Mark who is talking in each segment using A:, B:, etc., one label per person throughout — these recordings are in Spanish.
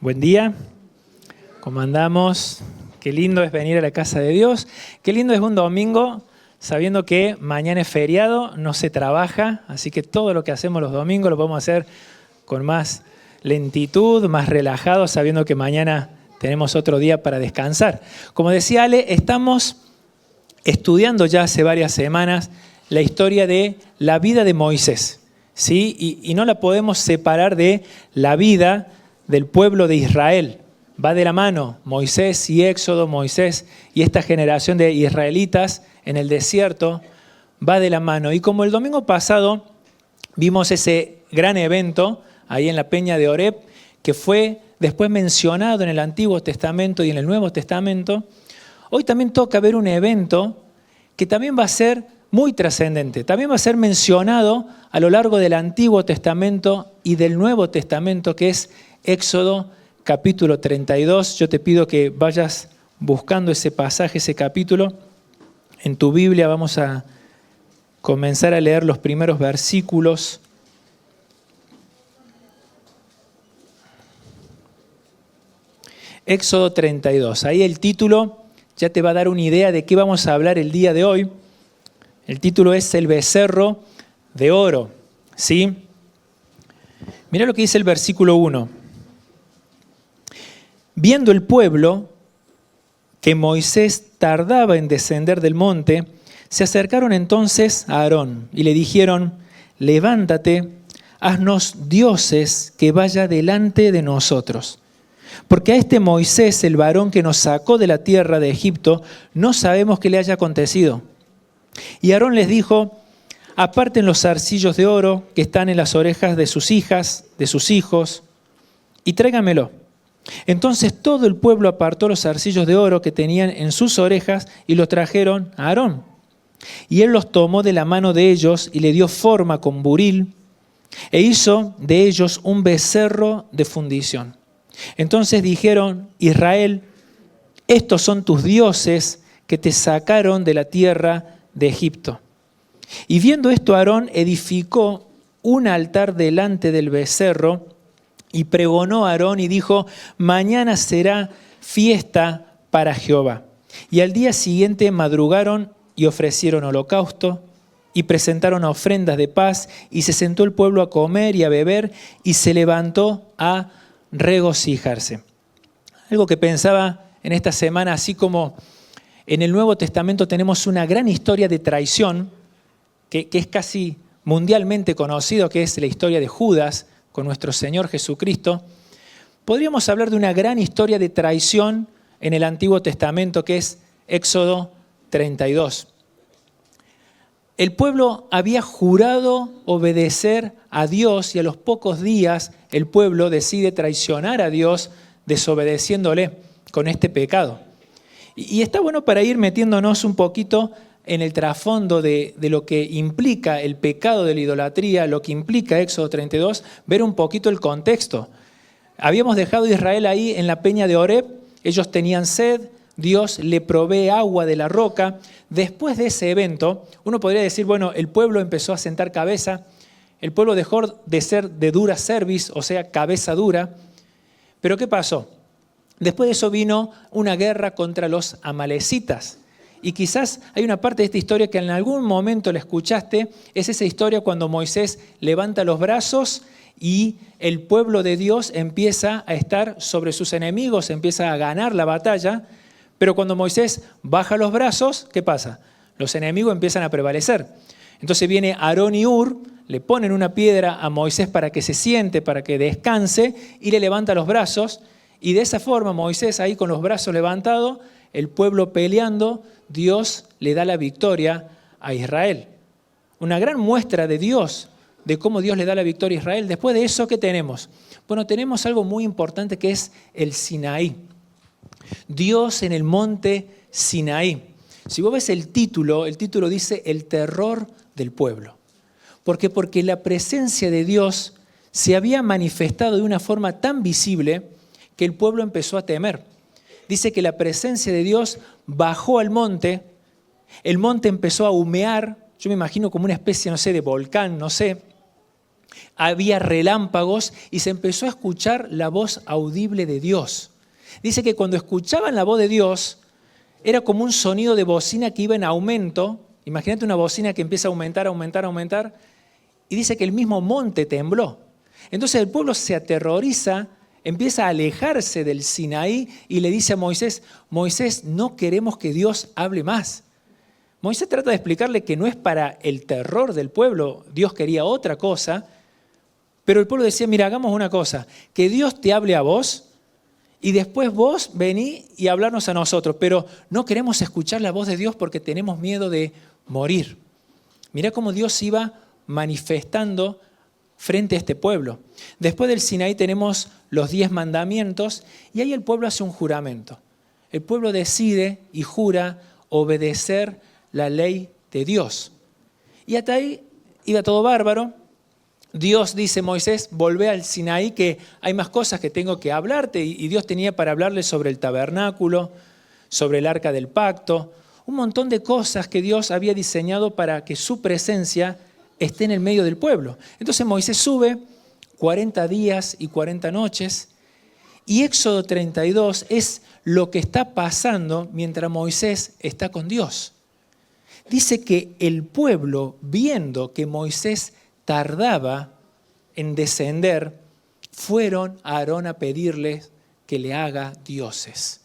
A: Buen día, ¿cómo andamos? Qué lindo es venir a la casa de Dios. Qué lindo es un domingo sabiendo que mañana es feriado, no se trabaja, así que todo lo que hacemos los domingos lo podemos hacer con más lentitud, más relajado, sabiendo que mañana tenemos otro día para descansar. Como decía Ale, estamos estudiando ya hace varias semanas la historia de la vida de Moisés, ¿sí? Y no la podemos separar de la vida del pueblo de Israel. Va de la mano Moisés y Éxodo, Moisés y esta generación de israelitas en el desierto, va de la mano. Y como el domingo pasado vimos ese gran evento ahí en la peña de Horeb, que fue después mencionado en el Antiguo Testamento y en el Nuevo Testamento, hoy también toca ver un evento que también va a ser muy trascendente. También va a ser mencionado a lo largo del Antiguo Testamento y del Nuevo Testamento, que es Éxodo capítulo 32. Yo te pido que vayas buscando ese pasaje, ese capítulo. En tu Biblia vamos a comenzar a leer los primeros versículos. Éxodo 32. Ahí el título ya te va a dar una idea de qué vamos a hablar el día de hoy. El título es El becerro de oro, ¿sí? Mira lo que dice el versículo 1. Viendo el pueblo que Moisés tardaba en descender del monte, se acercaron entonces a Aarón y le dijeron: levántate, haznos dioses que vaya delante de nosotros. Porque a este Moisés, el varón que nos sacó de la tierra de Egipto, no sabemos qué le haya acontecido. Y Aarón les dijo: aparten los zarcillos de oro que están en las orejas de sus hijas, de sus hijos, y tráigamelo. Entonces todo el pueblo apartó los zarcillos de oro que tenían en sus orejas y los trajeron a Aarón. Y él los tomó de la mano de ellos y le dio forma con buril e hizo de ellos un becerro de fundición. Entonces dijeron: Israel, estos son tus dioses que te sacaron de la tierra de Egipto. Y viendo esto, Aarón edificó un altar delante del becerro y pregonó a Aarón y dijo: mañana será fiesta para Jehová. Y al día siguiente madrugaron y ofrecieron holocausto y presentaron ofrendas de paz, y se sentó el pueblo a comer y a beber y se levantó a regocijarse. Algo que pensaba en esta semana, así como en el Nuevo Testamento tenemos una gran historia de traición, que es casi mundialmente conocido, que es la historia de Judas con nuestro Señor Jesucristo, podríamos hablar de una gran historia de traición en el Antiguo Testamento, que es Éxodo 32. El pueblo había jurado obedecer a Dios y a los pocos días el pueblo decide traicionar a Dios desobedeciéndole con este pecado. Y está bueno para ir metiéndonos un poquito en el trasfondo de lo que implica el pecado de la idolatría, lo que implica Éxodo 32, ver un poquito el contexto. Habíamos dejado a Israel ahí en la peña de Horeb, ellos tenían sed, Dios le provee agua de la roca. Después de ese evento, uno podría decir, bueno, el pueblo empezó a sentar cabeza, el pueblo dejó de ser de dura cerviz, o sea, cabeza dura. Pero ¿qué pasó? Después de eso vino una guerra contra los amalecitas. Y quizás hay una parte de esta historia que en algún momento la escuchaste, es esa historia cuando Moisés levanta los brazos y el pueblo de Dios empieza a estar sobre sus enemigos, empieza a ganar la batalla, pero cuando Moisés baja los brazos, ¿qué pasa? Los enemigos empiezan a prevalecer. Entonces viene Aarón y Hur, le ponen una piedra a Moisés para que se siente, para que descanse, y le levanta los brazos, y de esa forma Moisés ahí con los brazos levantados, el pueblo peleando, Dios le da la victoria a Israel. Una gran muestra de Dios, de cómo Dios le da la victoria a Israel. Después de eso, ¿qué tenemos? Bueno, tenemos algo muy importante que es el Sinaí. Dios en el monte Sinaí. Si vos ves el título dice el terror del pueblo. ¿Por qué? Porque la presencia de Dios se había manifestado de una forma tan visible que el pueblo empezó a temer. Dice que la presencia de Dios bajó al monte, el monte empezó a humear, yo me imagino como una especie, no sé, de volcán, no sé, había relámpagos y se empezó a escuchar la voz audible de Dios. Dice que cuando escuchaban la voz de Dios, era como un sonido de bocina que iba en aumento. Imagínate una bocina que empieza a aumentar, aumentar, aumentar. Y dice que el mismo monte tembló. Entonces el pueblo se aterroriza, empieza a alejarse del Sinaí y le dice a Moisés, Moisés, no queremos que Dios hable más. Moisés trata de explicarle que no es para el terror del pueblo, Dios quería otra cosa, pero el pueblo decía, mira, hagamos una cosa, que Dios te hable a vos y después vos vení y hablarnos a nosotros, pero no queremos escuchar la voz de Dios porque tenemos miedo de morir. Mirá cómo Dios iba manifestando frente a este pueblo. Después del Sinaí tenemos los 10 mandamientos y ahí el pueblo hace un juramento. El pueblo decide y jura obedecer la ley de Dios. Y hasta ahí iba todo bárbaro. Dios dice, Moisés, volvé al Sinaí que hay más cosas que tengo que hablarte. Y Dios tenía para hablarle sobre el tabernáculo, sobre el arca del pacto, un montón de cosas que Dios había diseñado para que su presencia esté en el medio del pueblo. Entonces Moisés sube 40 días y 40 noches y Éxodo 32 es lo que está pasando mientras Moisés está con Dios. Dice que el pueblo, viendo que Moisés tardaba en descender, fueron a Aarón a pedirle que le haga dioses.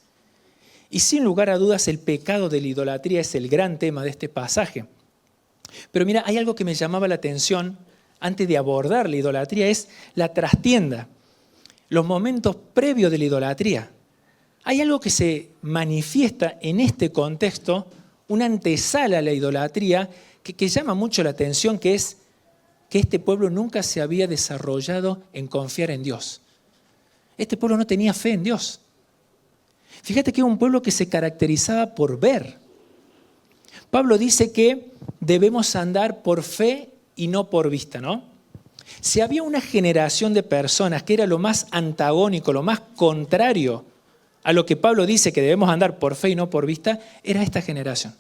A: Y sin lugar a dudas el pecado de la idolatría es el gran tema de este pasaje. Pero mira, hay algo que me llamaba la atención antes de abordar la idolatría, es la trastienda, los momentos previos de la idolatría. Hay algo que se manifiesta en este contexto, una antesala a la idolatría, que llama mucho la atención, que es que este pueblo nunca se había desarrollado en confiar en Dios. Este pueblo no tenía fe en Dios. Fíjate que es un pueblo que se caracterizaba por ver. Pablo dice que debemos andar por fe y no por vista, ¿no? Si había una generación de personas que era lo más antagónico, lo más contrario a lo que Pablo dice que debemos andar por fe y no por vista, era esta generación.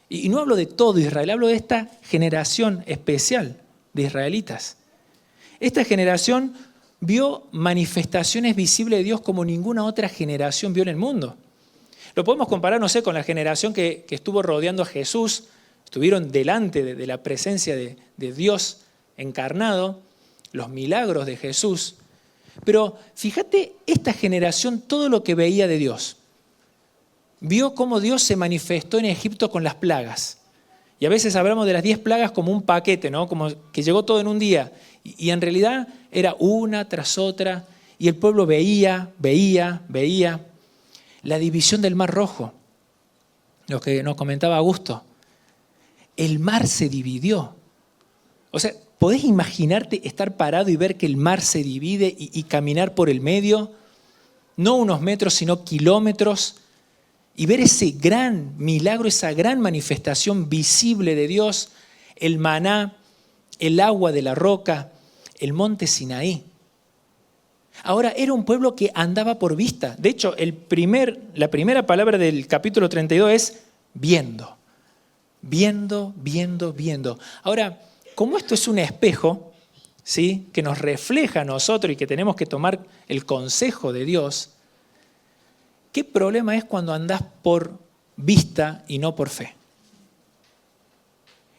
A: Y no hablo de todo Israel, hablo de esta generación especial de israelitas. Esta generación vio manifestaciones visibles de Dios como ninguna otra generación vio en el mundo. Lo podemos comparar, no sé, con la generación que estuvo rodeando a Jesús, estuvieron delante de la presencia de Dios encarnado, los milagros de Jesús. Pero fíjate, esta generación, todo lo que veía de Dios, vio cómo Dios se manifestó en Egipto con las plagas. Y a veces hablamos de las 10 plagas como un paquete, ¿no? Como que llegó todo en un día. Y en realidad era una tras otra. Y el pueblo veía. La división del Mar Rojo, lo que nos comentaba Augusto. El mar se dividió. O sea, ¿podés imaginarte estar parado y ver que el mar se divide y caminar por el medio? No unos metros, sino kilómetros. Y ver ese gran milagro, esa gran manifestación visible de Dios, el maná, el agua de la roca, el monte Sinaí. Ahora, era un pueblo que andaba por vista. De hecho, la primera palabra del capítulo 32 es viendo. Viendo. Ahora, como esto es un espejo, ¿sí?, que nos refleja a nosotros y que tenemos que tomar el consejo de Dios, ¿qué problema es cuando andás por vista y no por fe?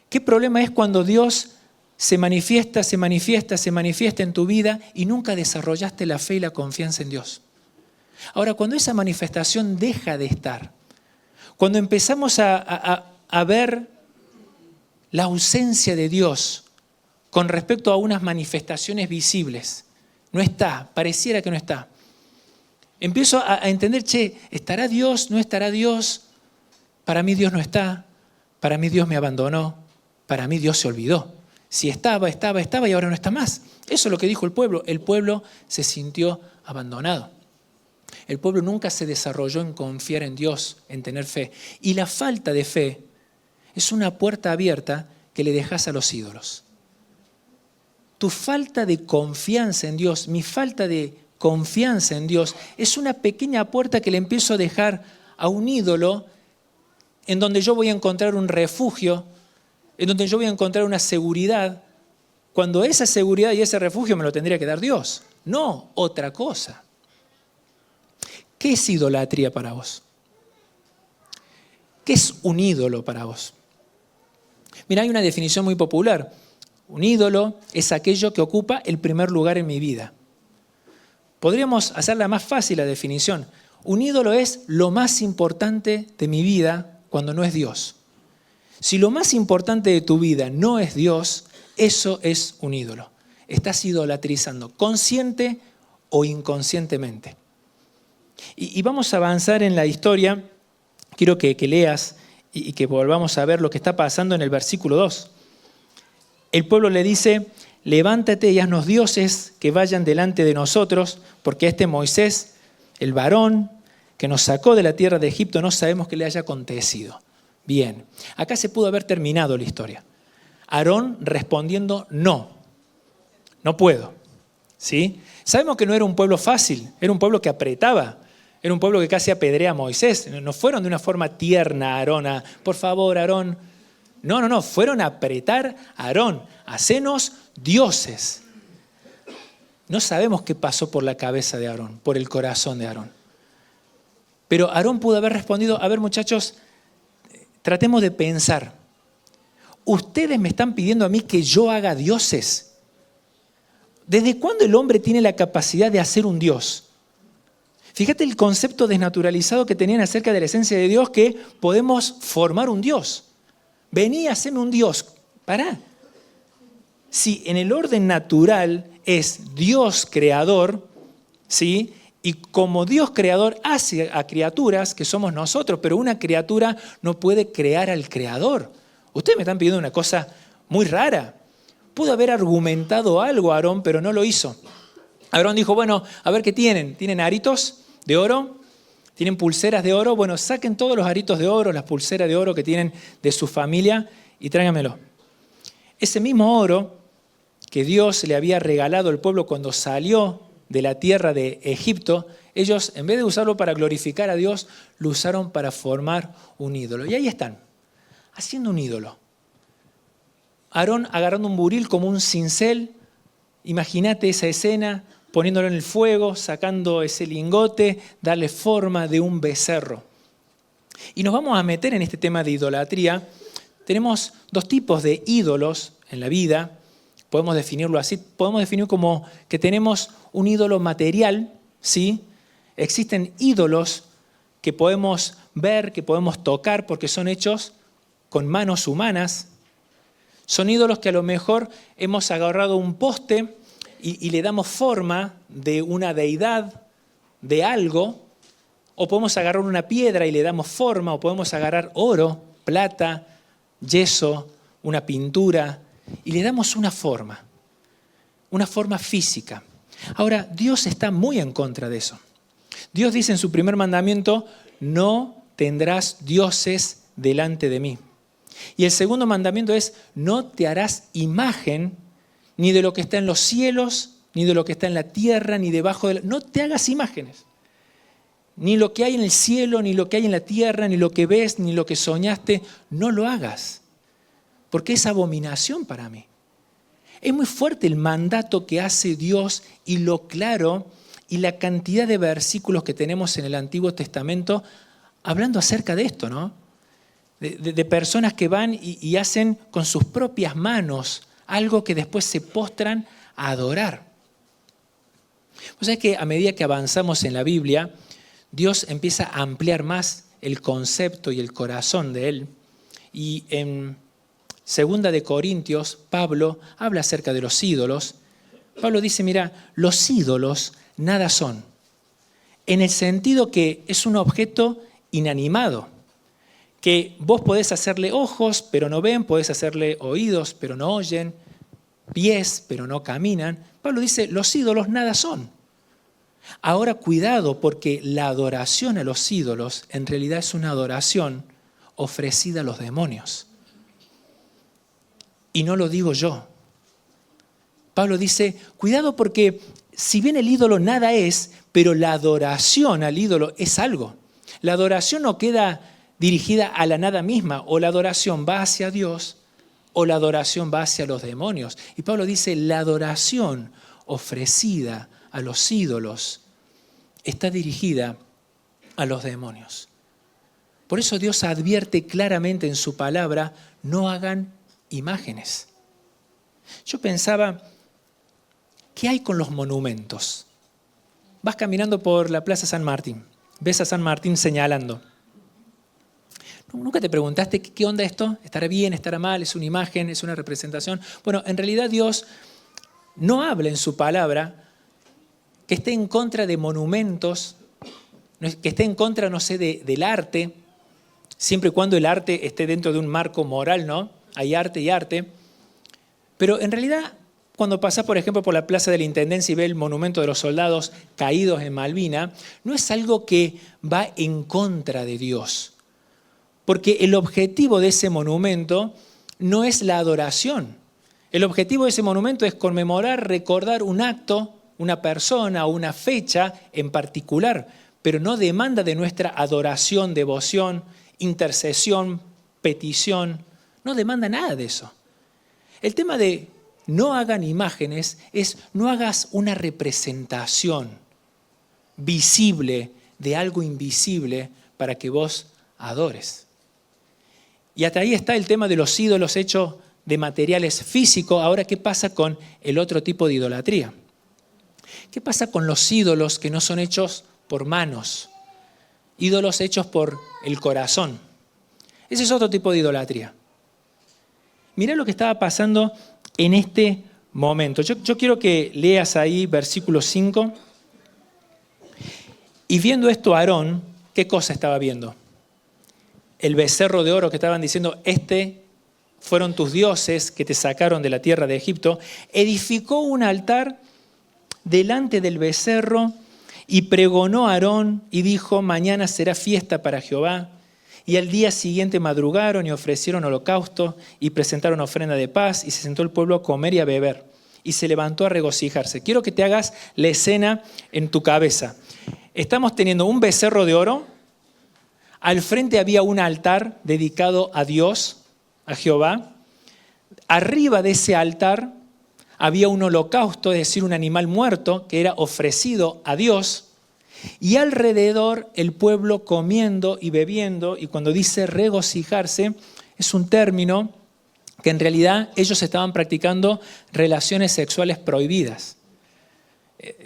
A: ¿Qué problema es cuando Dios se manifiesta en tu vida y nunca desarrollaste la fe y la confianza en Dios? Ahora, cuando esa manifestación deja de estar, cuando empezamos a ver la ausencia de Dios con respecto a unas manifestaciones visibles, no está, pareciera que no está. Empiezo a entender, ¿estará Dios? ¿No estará Dios? Para mí Dios no está, para mí Dios me abandonó, para mí Dios se olvidó. Si estaba y ahora no está más. Eso es lo que dijo el pueblo se sintió abandonado. El pueblo nunca se desarrolló en confiar en Dios, en tener fe. Y la falta de fe es una puerta abierta que le dejas a los ídolos. Tu falta de confianza en Dios, mi falta de confianza en Dios, es una pequeña puerta que le empiezo a dejar a un ídolo en donde yo voy a encontrar un refugio, en donde yo voy a encontrar una seguridad, cuando esa seguridad y ese refugio me lo tendría que dar Dios, no otra cosa. ¿Qué es idolatría para vos? ¿Qué es un ídolo para vos? Mira, hay una definición muy popular. Un ídolo es aquello que ocupa el primer lugar en mi vida. Podríamos hacerla más fácil la definición. Un ídolo es lo más importante de mi vida cuando no es Dios. Si lo más importante de tu vida no es Dios, eso es un ídolo. Estás idolatrizando, consciente o inconscientemente. Y vamos a avanzar en la historia. Quiero que leas y que volvamos a ver lo que está pasando en el versículo 2. El pueblo le dice: levántate y haznos dioses que vayan delante de nosotros, porque este Moisés, el varón que nos sacó de la tierra de Egipto, no sabemos qué le haya acontecido. Bien, acá se pudo haber terminado la historia. Aarón respondiendo: no puedo. ¿Sí? Sabemos que no era un pueblo fácil, era un pueblo que apretaba, era un pueblo que casi apedrea a Moisés. No fueron de una forma tierna a Aarón, por favor, Aarón. No, fueron a apretar a Aarón, hacenos dioses. No sabemos qué pasó por la cabeza de Aarón, por el corazón de Aarón. Pero Aarón pudo haber respondido: a ver, muchachos, tratemos de pensar. ¿Ustedes me están pidiendo a mí que yo haga dioses? ¿Desde cuándo el hombre tiene la capacidad de hacer un Dios? Fíjate el concepto desnaturalizado que tenían acerca de la esencia de Dios, que podemos formar un Dios. Vení, haceme un Dios. Pará. Si en el orden natural es Dios creador, ¿sí? Y como Dios creador hace a criaturas, que somos nosotros, pero una criatura no puede crear al creador. Ustedes me están pidiendo una cosa muy rara. Pudo haber argumentado algo Aarón, pero no lo hizo. Aarón dijo: bueno, a ver qué tienen. ¿Tienen aritos de oro? ¿Tienen pulseras de oro? Bueno, saquen todos los aritos de oro, las pulseras de oro que tienen de su familia y tráiganmelo. Ese mismo oro que Dios le había regalado al pueblo cuando salió de la tierra de Egipto, ellos, en vez de usarlo para glorificar a Dios, lo usaron para formar un ídolo. Y ahí están, haciendo un ídolo. Aarón agarrando un buril como un cincel. Imagínate esa escena, poniéndolo en el fuego, sacando ese lingote, darle forma de un becerro. Y nos vamos a meter en este tema de idolatría. Tenemos dos tipos de ídolos en la vida. Podemos definirlo así. Podemos definir como que tenemos un ídolo material, ¿sí? Existen ídolos que podemos ver, que podemos tocar, porque son hechos con manos humanas. Son ídolos que a lo mejor hemos agarrado un poste y le damos forma de una deidad, de algo, o podemos agarrar una piedra y le damos forma, o podemos agarrar oro, plata, yeso, una pintura, y le damos una forma física. Ahora, Dios está muy en contra de eso. Dios dice en su primer mandamiento: no tendrás dioses delante de mí. Y el segundo mandamiento es: no te harás imagen ni de lo que está en los cielos, ni de lo que está en la tierra, ni debajo de la... No te hagas imágenes. Ni lo que hay en el cielo, ni lo que hay en la tierra, ni lo que ves, ni lo que soñaste. No lo hagas, porque es abominación para mí. Es muy fuerte el mandato que hace Dios y lo claro y la cantidad de versículos que tenemos en el Antiguo Testamento hablando acerca de esto, ¿no? De personas que van y hacen con sus propias manos algo que después se postran a adorar. O sea que a medida que avanzamos en la Biblia, Dios empieza a ampliar más el concepto y el corazón de Él. Y en 2 de Corintios, Pablo habla acerca de los ídolos. Pablo dice: mira, los ídolos nada son, en el sentido que es un objeto inanimado, que vos podés hacerle ojos, pero no ven, podés hacerle oídos, pero no oyen, pies, pero no caminan. Pablo dice: los ídolos nada son. Ahora cuidado, porque la adoración a los ídolos en realidad es una adoración ofrecida a los demonios. Y no lo digo yo. Pablo dice: cuidado, porque si bien el ídolo nada es, pero la adoración al ídolo es algo. La adoración no queda dirigida a la nada misma, o la adoración va hacia Dios o la adoración va hacia los demonios. Y Pablo dice, la adoración ofrecida a los ídolos está dirigida a los demonios. Por eso Dios advierte claramente en su palabra, no hagan imágenes. Yo pensaba, ¿qué hay con los monumentos? Vas caminando por la Plaza San Martín, ves a San Martín señalando. ¿Nunca te preguntaste qué onda esto? ¿Estará bien, estará mal? ¿Es una imagen? ¿Es una representación? Bueno, en realidad Dios no habla en su palabra que esté en contra de monumentos, que esté en contra, no sé, del arte, siempre y cuando el arte esté dentro de un marco moral, ¿no? Hay arte y arte. Pero en realidad, cuando pasás, por ejemplo, por la Plaza de la Intendencia y ves el monumento de los soldados caídos en Malvinas, no es algo que va en contra de Dios. Porque el objetivo de ese monumento no es la adoración. El objetivo de ese monumento es conmemorar, recordar un acto, una persona o una fecha en particular, pero no demanda de nuestra adoración, devoción, intercesión, petición. No demanda nada de eso. El tema de no hagan imágenes es no hagas una representación visible de algo invisible para que vos adores. Y hasta ahí está el tema de los ídolos hechos de materiales físicos. Ahora, ¿qué pasa con el otro tipo de idolatría? ¿Qué pasa con los ídolos que no son hechos por manos? Ídolos hechos por el corazón. Ese es otro tipo de idolatría. Mirá lo que estaba pasando en este momento. Yo quiero que leas ahí versículo 5. Y viendo esto Aarón, ¿qué cosa estaba viendo? El becerro de oro que estaban diciendo, fueron tus dioses que te sacaron de la tierra de Egipto, edificó un altar delante del becerro y pregonó a Aarón y dijo, mañana será fiesta para Jehová. Y al día siguiente madrugaron y ofrecieron holocausto y presentaron ofrenda de paz y se sentó el pueblo a comer y a beber y se levantó a regocijarse. Quiero que te hagas la escena en tu cabeza. Estamos teniendo un becerro de oro. Al frente había un altar dedicado a Dios, a Jehová. Arriba de ese altar había un holocausto, es decir, un animal muerto que era ofrecido a Dios. Y alrededor el pueblo comiendo y bebiendo. Y cuando dice regocijarse, es un término que en realidad ellos estaban practicando relaciones sexuales prohibidas.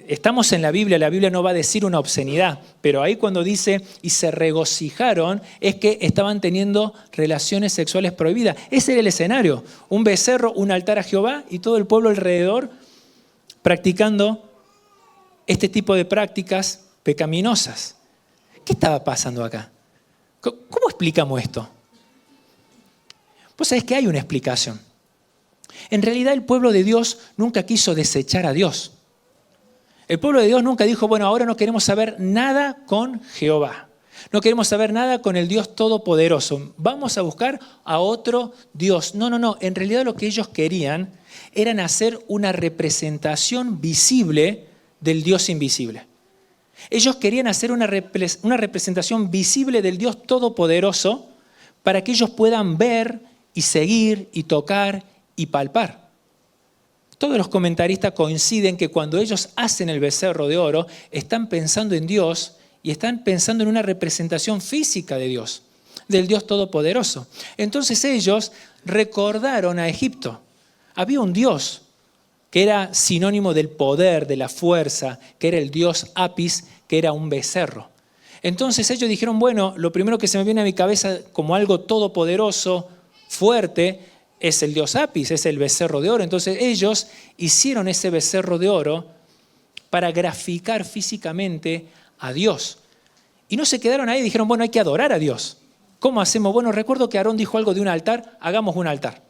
A: Estamos en la Biblia no va a decir una obscenidad, pero ahí cuando dice y se regocijaron es que estaban teniendo relaciones sexuales prohibidas. Ese era el escenario, un becerro, un altar a Jehová y todo el pueblo alrededor practicando este tipo de prácticas pecaminosas. ¿Qué estaba pasando acá? ¿Cómo explicamos esto? Pues sabés que hay una explicación. En realidad el pueblo de Dios nunca quiso desechar a Dios. El pueblo de Dios nunca dijo, bueno, ahora no queremos saber nada con Jehová. No queremos saber nada con el Dios Todopoderoso. Vamos a buscar a otro Dios. No. En realidad lo que ellos querían era hacer una representación visible del Dios invisible. Ellos querían hacer una representación visible del Dios Todopoderoso para que ellos puedan ver y seguir y tocar y palpar. Todos los comentaristas coinciden que cuando ellos hacen el becerro de oro, están pensando en Dios y están pensando en una representación física de Dios, del Dios Todopoderoso. Entonces ellos recordaron a Egipto. Había un Dios que era sinónimo del poder, de la fuerza, que era el Dios Apis, que era un becerro. Entonces ellos dijeron, bueno, lo primero que se me viene a mi cabeza como algo todopoderoso, fuerte, es el Dios Apis, es el becerro de oro. Entonces ellos hicieron ese becerro de oro para graficar físicamente a Dios. Y no se quedaron ahí, dijeron, bueno, hay que adorar a Dios. ¿Cómo hacemos? Bueno, recuerdo que Aarón dijo algo de un altar, hagamos un altar.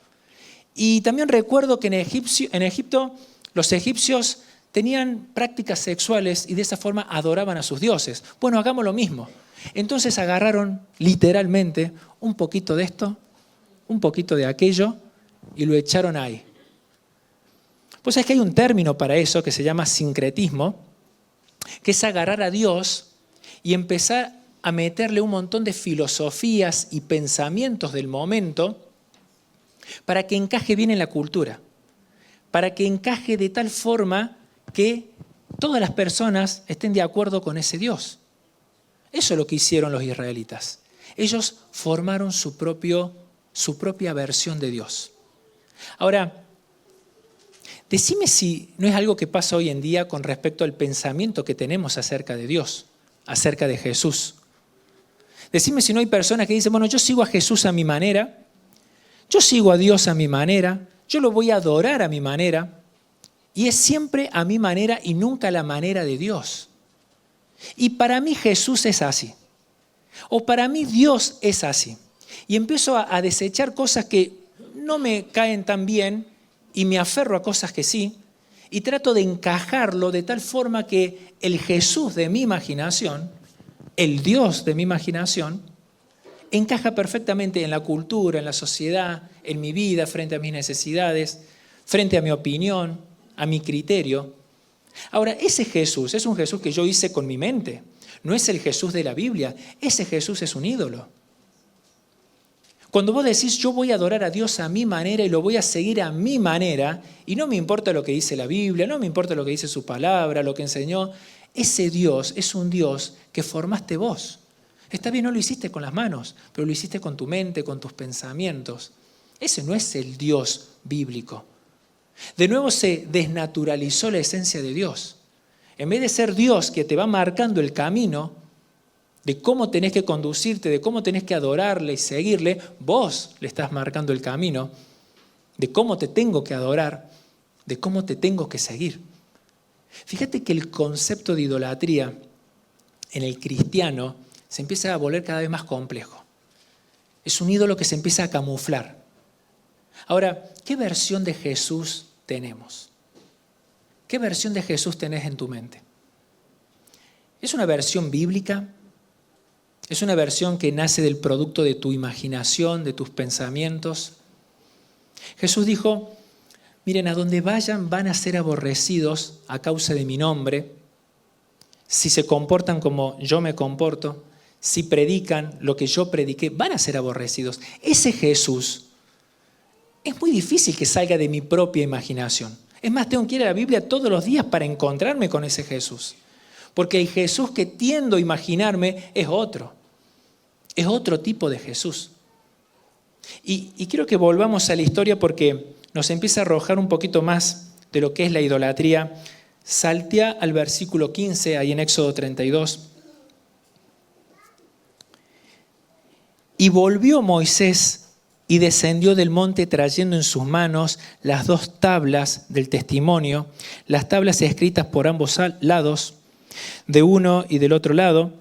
A: Y también recuerdo que en Egipto los egipcios tenían prácticas sexuales y de esa forma adoraban a sus dioses. Bueno, hagamos lo mismo. Entonces agarraron literalmente un poquito de esto, un poquito de aquello y lo echaron ahí. Pues es que hay un término para eso que se llama sincretismo, que es agarrar a Dios y empezar a meterle un montón de filosofías y pensamientos del momento para que encaje bien en la cultura, para que encaje de tal forma que todas las personas estén de acuerdo con ese Dios. Eso es lo que hicieron los israelitas. Ellos formaron su propia versión de Dios. Ahora, decime si no es algo que pasa hoy en día con respecto al pensamiento que tenemos acerca de Dios, acerca de Jesús. Decime si no hay personas que dicen, bueno, yo sigo a Jesús a mi manera, yo sigo a Dios a mi manera, yo lo voy a adorar a mi manera, y es siempre a mi manera y nunca a la manera de Dios. Y para mí Jesús es así, o para mí Dios es así. Y empiezo a desechar cosas que no me caen tan bien y me aferro a cosas que sí, y trato de encajarlo de tal forma que el Jesús de mi imaginación, el Dios de mi imaginación, encaja perfectamente en la cultura, en la sociedad, en mi vida, frente a mis necesidades, frente a mi opinión, a mi criterio. Ahora, ese Jesús es un Jesús que yo hice con mi mente. No es el Jesús de la Biblia. Ese Jesús es un ídolo. Cuando vos decís, yo voy a adorar a Dios a mi manera y lo voy a seguir a mi manera, y no me importa lo que dice la Biblia, no me importa lo que dice su palabra, lo que enseñó, ese Dios es un Dios que formaste vos. Está bien, no lo hiciste con las manos, pero lo hiciste con tu mente, con tus pensamientos. Ese no es el Dios bíblico. De nuevo se desnaturalizó la esencia de Dios. En vez de ser Dios que te va marcando el camino de cómo tenés que conducirte, de cómo tenés que adorarle y seguirle, vos le estás marcando el camino de cómo te tengo que adorar, de cómo te tengo que seguir. Fíjate que el concepto de idolatría en el cristiano se empieza a volver cada vez más complejo. Es un ídolo que se empieza a camuflar. Ahora, ¿qué versión de Jesús tenemos? ¿Qué versión de Jesús tenés en tu mente? ¿Es una versión bíblica? ¿Es una versión que nace del producto de tu imaginación, de tus pensamientos? Jesús dijo, miren, a donde vayan van a ser aborrecidos a causa de mi nombre. Si se comportan como yo me comporto, si predican lo que yo prediqué, van a ser aborrecidos. Ese Jesús es muy difícil que salga de mi propia imaginación. Es más, tengo que ir a la Biblia todos los días para encontrarme con ese Jesús. Porque el Jesús que tiendo a imaginarme es otro. Es otro tipo de Jesús. Y quiero que volvamos a la historia porque nos empieza a arrojar un poquito más de lo que es la idolatría. Saltea al versículo 15, ahí en Éxodo 32. Y volvió Moisés y descendió del monte trayendo en sus manos las 2 tablas del testimonio, las tablas escritas por ambos lados, de uno y del otro lado,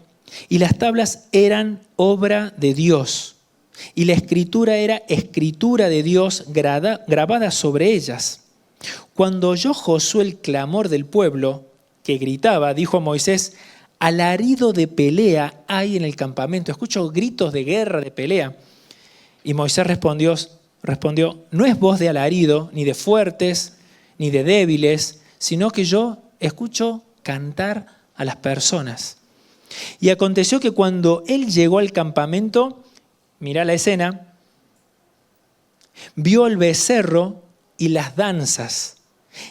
A: y las tablas eran obra de Dios, y la escritura era escritura de Dios grabada sobre ellas. Cuando oyó Josué el clamor del pueblo que gritaba, dijo a Moisés, alarido de pelea hay en el campamento. Escucho gritos de guerra, de pelea. Y Moisés respondió, no es voz de alarido, ni de fuertes, ni de débiles, sino que yo escucho cantar a las personas. Y aconteció que cuando él llegó al campamento, mirá la escena, vio el becerro y las danzas,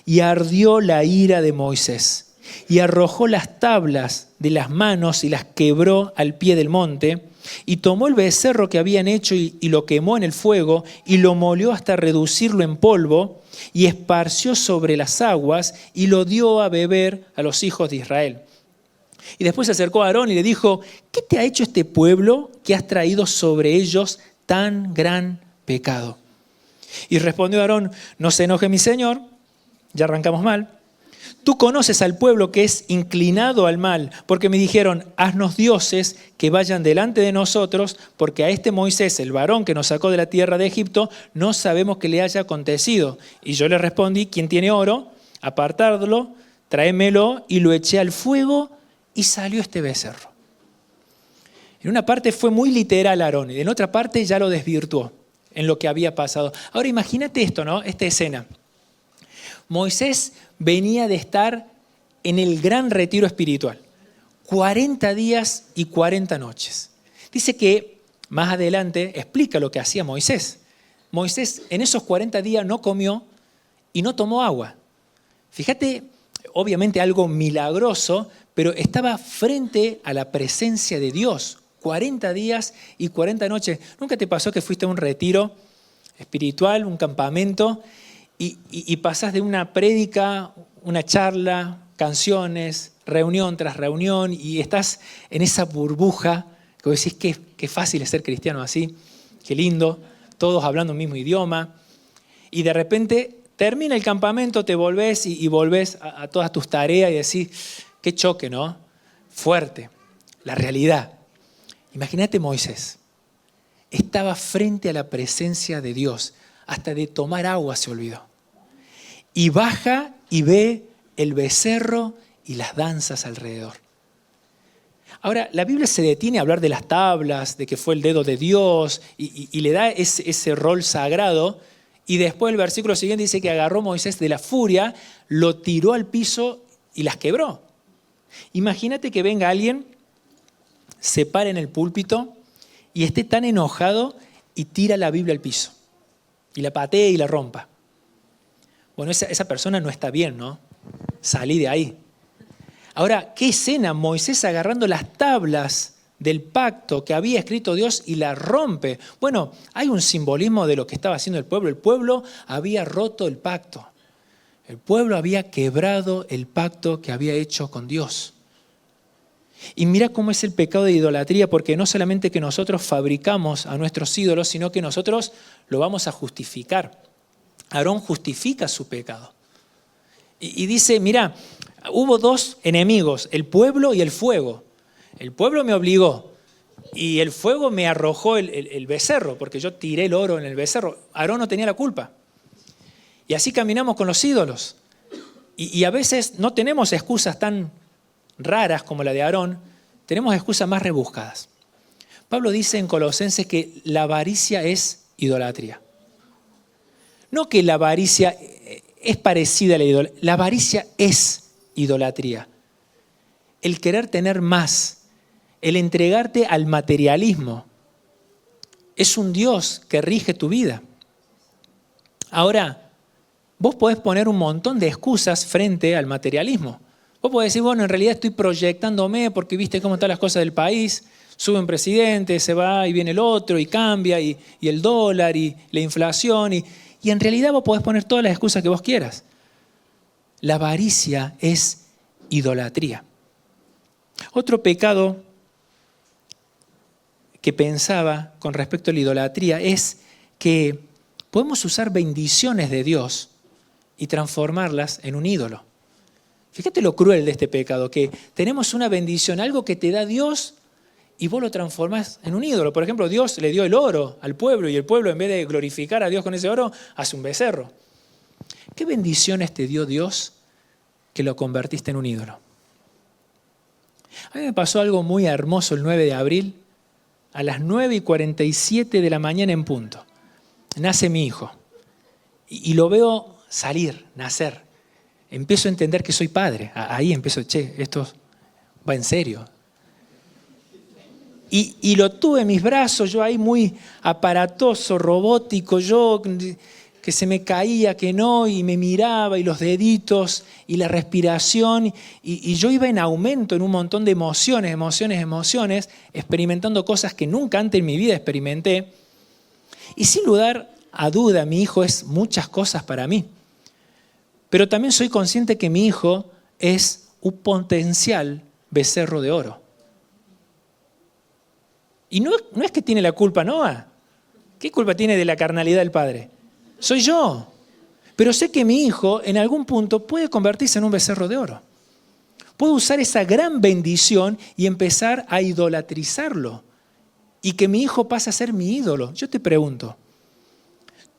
A: y ardió la ira de Moisés, y arrojó las tablas de las manos y las quebró al pie del monte, y tomó el becerro que habían hecho y lo quemó en el fuego, y lo molió hasta reducirlo en polvo, y esparció sobre las aguas, y lo dio a beber a los hijos de Israel. Y después se acercó a Aarón y le dijo, ¿qué te ha hecho este pueblo que has traído sobre ellos tan gran pecado? Y respondió Aarón, no se enoje mi señor, ya arrancamos mal. Tú conoces al pueblo que es inclinado al mal, porque me dijeron, haznos dioses que vayan delante de nosotros, porque a este Moisés, el varón que nos sacó de la tierra de Egipto, no sabemos qué le haya acontecido. Y yo le respondí, ¿quién tiene oro? Apartadlo, tráemelo, y lo eché al fuego, y salió este becerro. En una parte fue muy literal Aarón, y en otra parte ya lo desvirtuó en lo que había pasado. Ahora imagínate esto, ¿no? Esta escena. Moisés venía de estar en el gran retiro espiritual, 40 días y 40 noches. Dice que más adelante explica lo que hacía Moisés. Moisés en esos 40 días no comió y no tomó agua. Fíjate, obviamente algo milagroso, pero estaba frente a la presencia de Dios. 40 días y 40 noches. ¿Nunca te pasó que fuiste a un retiro espiritual, un campamento, y pasás de una prédica, una charla, canciones, reunión tras reunión, y estás en esa burbuja que vos decís qué fácil es ser cristiano así, qué lindo, todos hablando el mismo idioma, y de repente termina el campamento, te volvés y volvés a todas tus tareas y decís, qué choque, ¿no? Fuerte, la realidad. Imagínate Moisés, estaba frente a la presencia de Dios, hasta de tomar agua se olvidó. Y baja y ve el becerro y las danzas alrededor. Ahora, la Biblia se detiene a hablar de las tablas, de que fue el dedo de Dios, y le da ese rol sagrado, y después el versículo siguiente dice que agarró Moisés de la furia, lo tiró al piso y las quebró. Imagínate que venga alguien, se pare en el púlpito y esté tan enojado y tira la Biblia al piso, y la patee y la rompa. Bueno, esa persona no está bien, ¿no? Salí de ahí. Ahora, ¿qué escena? Moisés agarrando las tablas del pacto que había escrito Dios y la rompe. Bueno, hay un simbolismo de lo que estaba haciendo el pueblo. El pueblo había roto el pacto. El pueblo había quebrado el pacto que había hecho con Dios. Y mira cómo es el pecado de idolatría, porque no solamente que nosotros fabricamos a nuestros ídolos, sino que nosotros lo vamos a justificar. Aarón justifica su pecado. Y dice, mira, hubo dos enemigos, el pueblo y el fuego. El pueblo me obligó y el fuego me arrojó el becerro, porque yo tiré el oro en el becerro. Aarón no tenía la culpa. Y así caminamos con los ídolos. Y a veces no tenemos excusas tan raras como la de Aarón, tenemos excusas más rebuscadas. Pablo dice en Colosenses que la avaricia es idolatría. No que la avaricia es parecida a la idolatría, la avaricia es idolatría. El querer tener más, el entregarte al materialismo, es un Dios que rige tu vida. Ahora, vos podés poner un montón de excusas frente al materialismo. Vos podés decir, bueno, en realidad estoy proyectándome porque viste cómo están las cosas del país, sube un presidente, se va y viene el otro y cambia, y el dólar y la inflación, y en realidad vos podés poner todas las excusas que vos quieras. La avaricia es idolatría. Otro pecado que pensaba con respecto a la idolatría es que podemos usar bendiciones de Dios y transformarlas en un ídolo. Fíjate lo cruel de este pecado, que tenemos una bendición, algo que te da Dios y vos lo transformás en un ídolo. Por ejemplo, Dios le dio el oro al pueblo y el pueblo, en vez de glorificar a Dios con ese oro, hace un becerro. ¿Qué bendiciones te dio Dios que lo convertiste en un ídolo? A mí me pasó algo muy hermoso el 9 de abril, a las 9:47 de la mañana en punto. Nace mi hijo y lo veo salir, nacer. Empiezo a entender que soy padre. Ahí empiezo, esto va en serio. Y lo tuve en mis brazos, yo ahí muy aparatoso, robótico, yo que se me caía, que no, y me miraba, y los deditos, y la respiración, y yo iba en aumento en un montón de emociones, experimentando cosas que nunca antes en mi vida experimenté. Y sin lugar a duda, mi hijo es muchas cosas para mí. Pero también soy consciente que mi hijo es un potencial becerro de oro. Y no es que tiene la culpa Noah. ¿Qué culpa tiene de la carnalidad del padre? Soy yo. Pero sé que mi hijo en algún punto puede convertirse en un becerro de oro. Puedo usar esa gran bendición y empezar a idolatrizarlo. Y que mi hijo pase a ser mi ídolo. Yo te pregunto,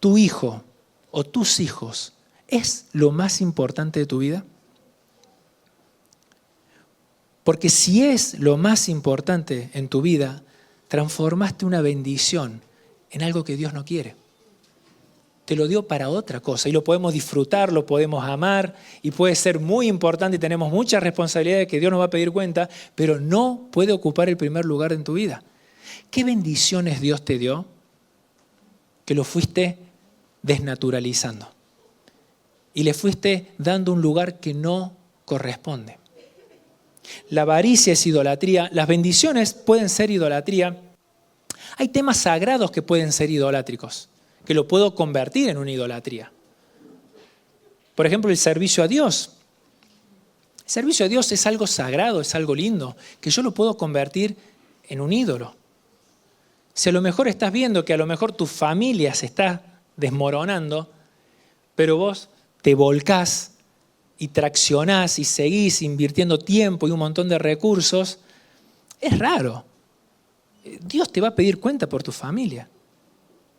A: ¿tu hijo o tus hijos es lo más importante de tu vida? Porque si es lo más importante en tu vida, transformaste una bendición en algo que Dios no quiere. Te lo dio para otra cosa y lo podemos disfrutar, lo podemos amar y puede ser muy importante y tenemos muchas responsabilidades que Dios nos va a pedir cuenta, pero no puede ocupar el primer lugar en tu vida. ¿Qué bendiciones Dios te dio? que lo fuiste desnaturalizando y le fuiste dando un lugar que no corresponde. La avaricia es idolatría, las bendiciones pueden ser idolatría. Hay temas sagrados que pueden ser idolátricos, que lo puedo convertir en una idolatría. Por ejemplo, el servicio a Dios. El servicio a Dios es algo sagrado, es algo lindo, que yo lo puedo convertir en un ídolo. Si a lo mejor estás viendo que a lo mejor tu familia se está desmoronando, pero vos te volcás y traccionás y seguís invirtiendo tiempo y un montón de recursos, es raro. Dios te va a pedir cuenta por tu familia,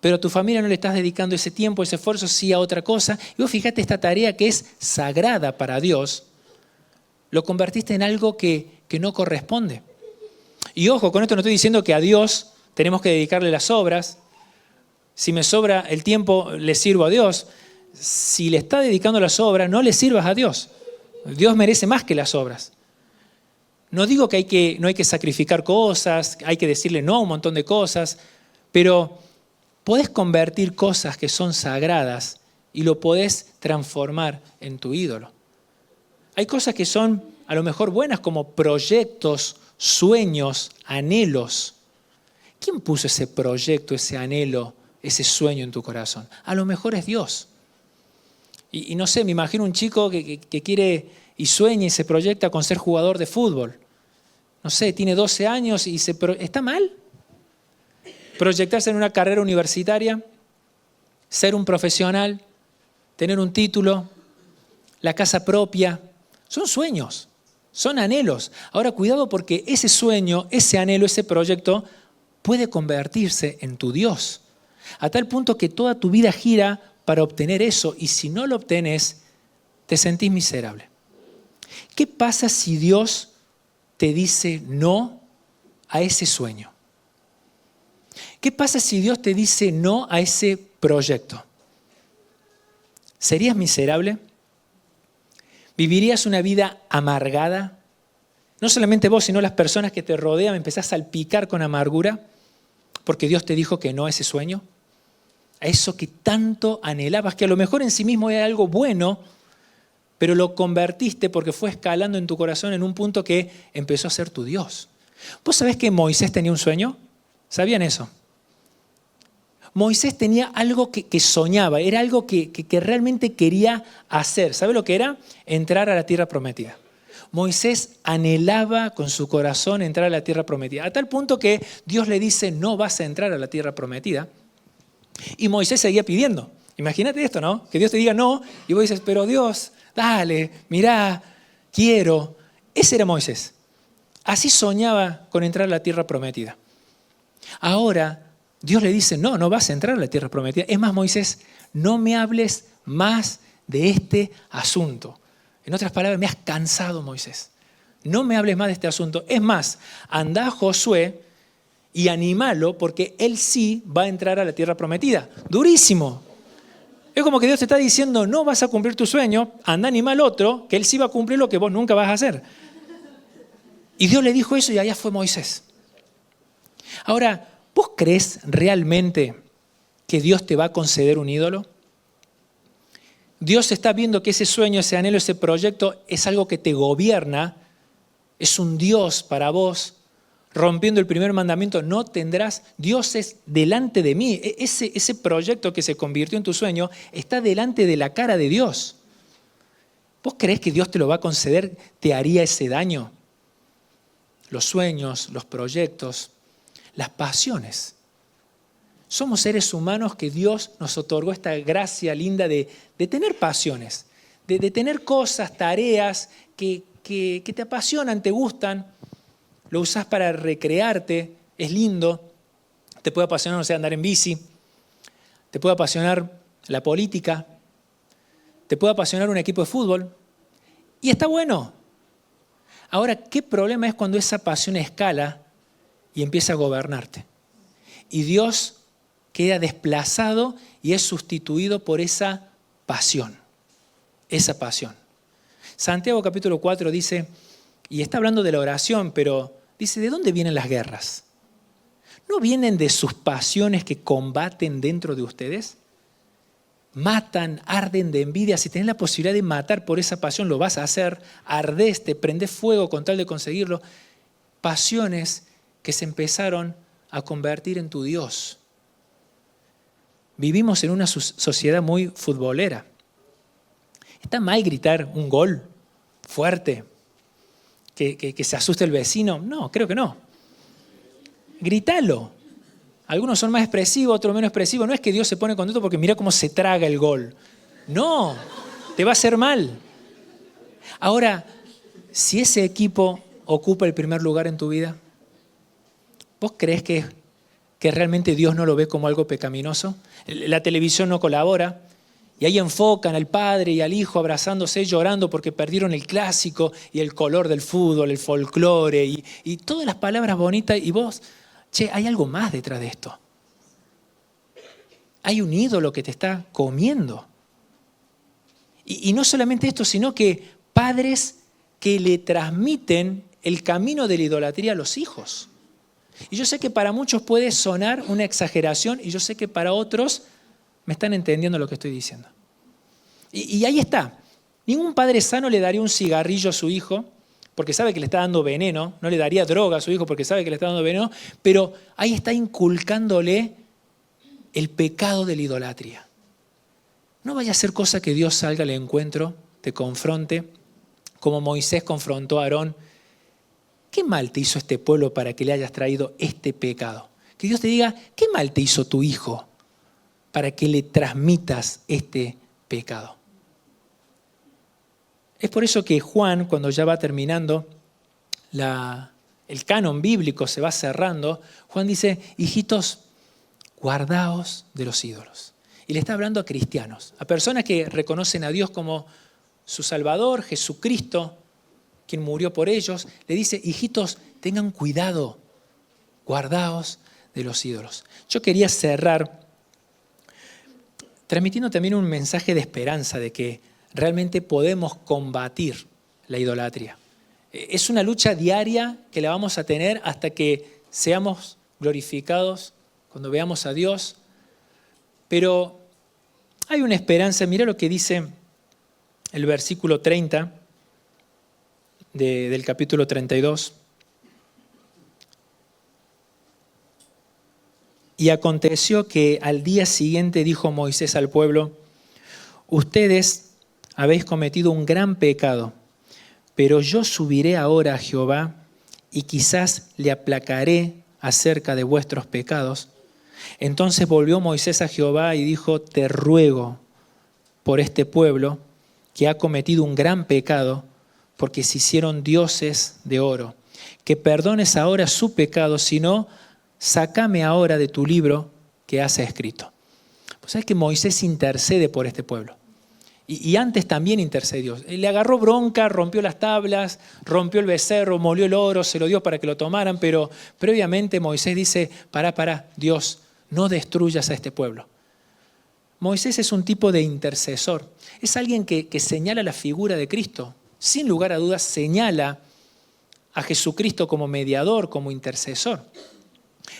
A: pero a tu familia no le estás dedicando ese tiempo, ese esfuerzo, sí a otra cosa. Y vos fíjate, esta tarea que es sagrada para Dios, lo convertiste en algo que no corresponde. Y ojo, con esto no estoy diciendo que a Dios tenemos que dedicarle las obras. Si me sobra el tiempo, le sirvo a Dios. Si le está dedicando las obras, no le sirvas a Dios. Dios merece más que las obras. No digo que no hay que sacrificar cosas, hay que decirle no a un montón de cosas, pero podés convertir cosas que son sagradas y lo podés transformar en tu ídolo. Hay cosas que son a lo mejor buenas como proyectos, sueños, anhelos. ¿Quién puso ese proyecto, ese anhelo, ese sueño en tu corazón? A lo mejor es Dios. Y no sé, me imagino un chico que quiere y sueña y se proyecta con ser jugador de fútbol. No sé, tiene 12 años y ¿está mal? Proyectarse en una carrera universitaria, ser un profesional, tener un título, la casa propia, son sueños, son anhelos. Ahora cuidado porque ese sueño, ese anhelo, ese proyecto puede convertirse en tu Dios. A tal punto que toda tu vida gira para obtener eso y si no lo obtenés, te sentís miserable. ¿Qué pasa si Dios te dice no a ese sueño? ¿Qué pasa si Dios te dice no a ese proyecto? ¿Serías miserable? ¿Vivirías una vida amargada? No solamente vos, sino las personas que te rodean, empezás a salpicar con amargura porque Dios te dijo que no a ese sueño. A eso que tanto anhelabas, que a lo mejor en sí mismo era algo bueno, pero lo convertiste porque fue escalando en tu corazón en un punto que empezó a ser tu Dios. ¿Vos sabés que Moisés tenía un sueño? ¿Sabían eso? Moisés tenía algo que soñaba, era algo que realmente quería hacer. ¿Sabe lo que era? Entrar a la tierra prometida. Moisés anhelaba con su corazón entrar a la tierra prometida, a tal punto que Dios le dice, no vas a entrar a la tierra prometida. Y Moisés seguía pidiendo. Imagínate esto, ¿no? Que Dios te diga no y vos dices, pero Dios, dale, mirá, quiero. Ese era Moisés. Así soñaba con entrar a la tierra prometida. Ahora Dios le dice, no vas a entrar a la tierra prometida. Es más, Moisés, no me hables más de este asunto. En otras palabras, me has cansado, Moisés. No me hables más de este asunto. Es más, anda a Josué y anímalo porque él sí va a entrar a la tierra prometida. Durísimo. Es como que Dios te está diciendo, no vas a cumplir tu sueño, anda anima al otro, que él sí va a cumplir lo que vos nunca vas a hacer. Y Dios le dijo eso y allá fue Moisés. Ahora, ¿vos crees realmente que Dios te va a conceder un ídolo? Dios está viendo que ese sueño, ese anhelo, ese proyecto es algo que te gobierna, es un Dios para vos. Rompiendo el primer mandamiento, no tendrás dioses delante de mí. Ese proyecto que se convirtió en tu sueño está delante de la cara de Dios. ¿Vos creés que Dios te lo va a conceder? ¿Te haría ese daño? Los sueños, los proyectos, las pasiones. Somos seres humanos que Dios nos otorgó esta gracia linda de tener pasiones, de tener cosas, tareas que te apasionan, te gustan. Lo usás para recrearte, es lindo, te puede apasionar, no sé, andar en bici, te puede apasionar la política, te puede apasionar un equipo de fútbol, y está bueno. Ahora, ¿qué problema es cuando esa pasión escala y empieza a gobernarte? Y Dios queda desplazado y es sustituido por esa pasión, esa pasión. Santiago capítulo 4 dice, y está hablando de la oración, pero dice, ¿de dónde vienen las guerras? ¿no vienen de sus pasiones que combaten dentro de ustedes? Matan, arden de envidia. Si tenés la posibilidad de matar por esa pasión, lo vas a hacer. Ardés, te prendés fuego con tal de conseguirlo. Pasiones que se empezaron a convertir en tu Dios. Vivimos en una sociedad muy futbolera. ¿Está mal gritar un gol fuerte? ¿Que se asuste el vecino? No, creo que no. Grítalo. Algunos son más expresivos, otros menos expresivos. No es que Dios se pone contento porque mira cómo se traga el gol. No, te va a hacer mal. Ahora, si ese equipo ocupa el primer lugar en tu vida, ¿vos creés que realmente Dios no lo ve como algo pecaminoso? La televisión no colabora y ahí enfocan al padre y al hijo abrazándose, llorando porque perdieron el clásico y el color del fútbol, el folclore y todas las palabras bonitas. Y vos, che, hay algo más detrás de esto. Hay un ídolo que te está comiendo. Y no solamente esto, sino que padres que le transmiten el camino de la idolatría a los hijos. Y yo sé que para muchos puede sonar una exageración y yo sé que para otros me están entendiendo lo que estoy diciendo. Y ahí está. Ningún padre sano le daría un cigarrillo a su hijo porque sabe que le está dando veneno. No le daría droga a su hijo porque sabe que le está dando veneno. Pero ahí está inculcándole el pecado de la idolatría. No vaya a ser cosa que Dios salga al encuentro, te confronte, como Moisés confrontó a Aarón. ¿Qué mal te hizo este pueblo para que le hayas traído este pecado? Que Dios te diga, ¿qué mal te hizo tu hijo para que le transmitas este pecado? Es por eso que Juan, cuando ya va terminando, el canon bíblico se va cerrando, Juan dice, hijitos, guardaos de los ídolos. Y le está hablando a cristianos, a personas que reconocen a Dios como su Salvador, Jesucristo, quien murió por ellos. Le dice, hijitos, tengan cuidado, guardaos de los ídolos. Yo quería cerrar transmitiendo también un mensaje de esperanza, de que realmente podemos combatir la idolatría. Es una lucha diaria que la vamos a tener hasta que seamos glorificados, cuando veamos a Dios. Pero hay una esperanza. Mirá lo que dice el versículo 30 del capítulo 32. Y aconteció que al día siguiente dijo Moisés al pueblo, ustedes habéis cometido un gran pecado, pero yo subiré ahora a Jehová y quizás le aplacaré acerca de vuestros pecados. Entonces volvió Moisés a Jehová y dijo, te ruego por este pueblo que ha cometido un gran pecado, porque se hicieron dioses de oro, que perdones ahora su pecado, si no, sácame ahora de tu libro que has escrito. Pues sabes que Moisés intercede por este pueblo. Y antes también intercedió. Le agarró bronca, rompió las tablas, rompió el becerro, molió el oro, se lo dio para que lo tomaran, pero previamente Moisés dice, pará, Dios, no destruyas a este pueblo. Moisés es un tipo de intercesor. Es alguien que señala la figura de Cristo. Sin lugar a dudas, señala a Jesucristo como mediador, como intercesor.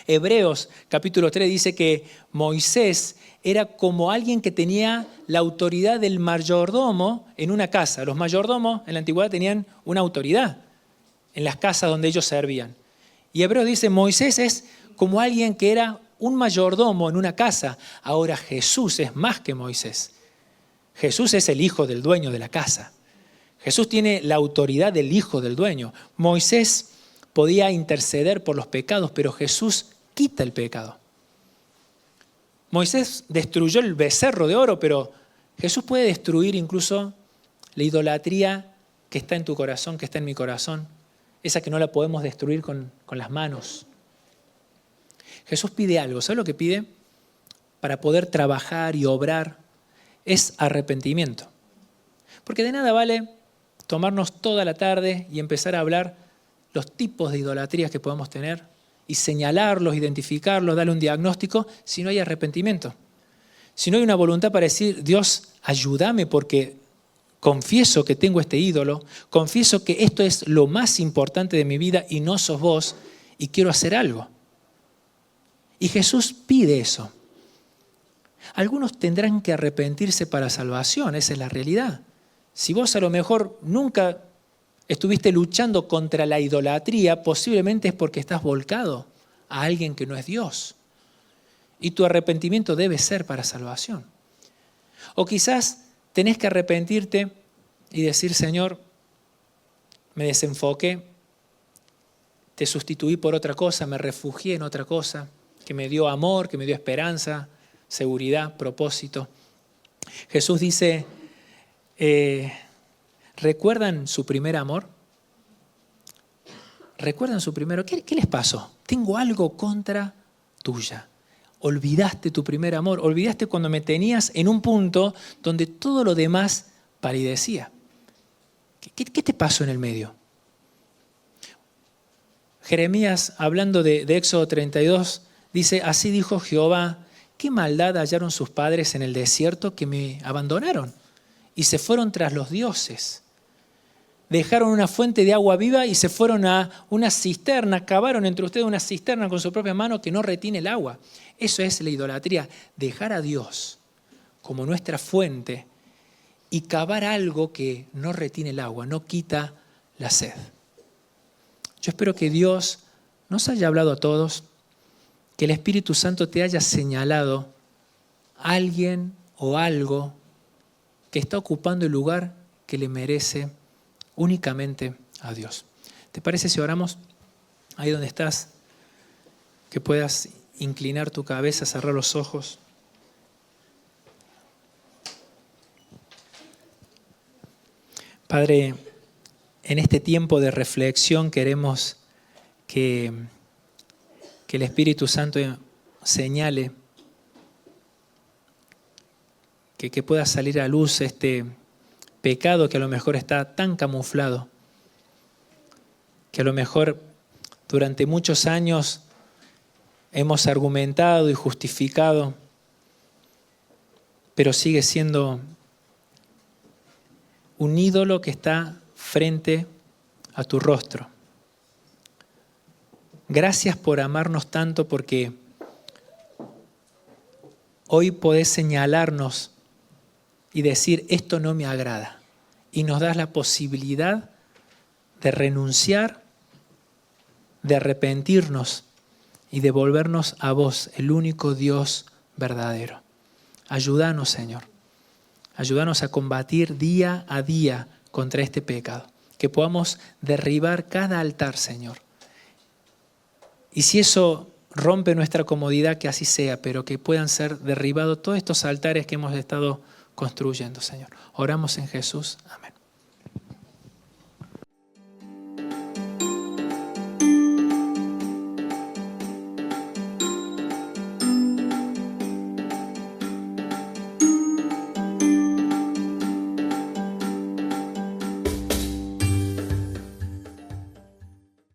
A: Hebreos capítulo 3 dice que Moisés era como alguien que tenía la autoridad del mayordomo en una casa. Los mayordomos en la antigüedad tenían una autoridad en las casas donde ellos servían. Y Hebreos dice, Moisés es como alguien que era un mayordomo en una casa. Ahora Jesús es más que Moisés. Jesús es el hijo del dueño de la casa. Jesús tiene la autoridad del hijo del dueño. Moisés podía interceder por los pecados, pero Jesús quita el pecado. Moisés destruyó el becerro de oro, pero Jesús puede destruir incluso la idolatría que está en tu corazón, que está en mi corazón, esa que no la podemos destruir con las manos. Jesús pide algo. ¿Sabe lo que pide? Para poder trabajar y obrar es arrepentimiento. Porque de nada vale tomarnos toda la tarde y empezar a hablar los tipos de idolatrías que podemos tener y señalarlos, identificarlos, darle un diagnóstico, si no hay arrepentimiento. Si no hay una voluntad para decir, Dios, ayúdame porque confieso que tengo este ídolo, confieso que esto es lo más importante de mi vida y no sos vos y quiero hacer algo. Y Jesús pide eso. Algunos tendrán que arrepentirse para salvación, esa es la realidad. Si vos a lo mejor nunca estuviste luchando contra la idolatría, posiblemente es porque estás volcado a alguien que no es Dios. Y tu arrepentimiento debe ser para salvación. O quizás tenés que arrepentirte y decir, Señor, me desenfoqué, te sustituí por otra cosa, me refugié en otra cosa, que me dio amor, que me dio esperanza, seguridad, propósito. Jesús dice, ¿recuerdan su primer amor? ¿Recuerdan su primero? ¿Qué les pasó? Tengo algo contra tuya. Olvidaste tu primer amor, olvidaste cuando me tenías en un punto donde todo lo demás palidecía. ¿Qué te pasó en el medio? Jeremías, hablando de Éxodo 32, dice, así dijo Jehová, ¿qué maldad hallaron sus padres en el desierto que me abandonaron? Y se fueron tras los dioses. Dejaron una fuente de agua viva y se fueron a una cisterna, cavaron entre ustedes una cisterna con su propia mano que no retiene el agua. Eso es la idolatría, dejar a Dios como nuestra fuente y cavar algo que no retiene el agua, no quita la sed. Yo espero que Dios nos haya hablado a todos, que el Espíritu Santo te haya señalado a alguien o algo que está ocupando el lugar que le merece únicamente a Dios. ¿Te parece si oramos ahí donde estás? Que puedas inclinar tu cabeza, cerrar los ojos. Padre, en este tiempo de reflexión queremos que el Espíritu Santo señale, que pueda salir a luz este pecado que a lo mejor está tan camuflado, que a lo mejor durante muchos años hemos argumentado y justificado, pero sigue siendo un ídolo que está frente a tu rostro. Gracias por amarnos tanto, porque hoy podés señalarnos y decir, esto no me agrada. Y nos das la posibilidad de renunciar, de arrepentirnos y de volvernos a vos, el único Dios verdadero. Ayúdanos, Señor. Ayúdanos a combatir día a día contra este pecado. Que podamos derribar cada altar, Señor. Y si eso rompe nuestra comodidad, que así sea, pero que puedan ser derribados todos estos altares que hemos estado construyendo, Señor. Oramos en Jesús. Amén.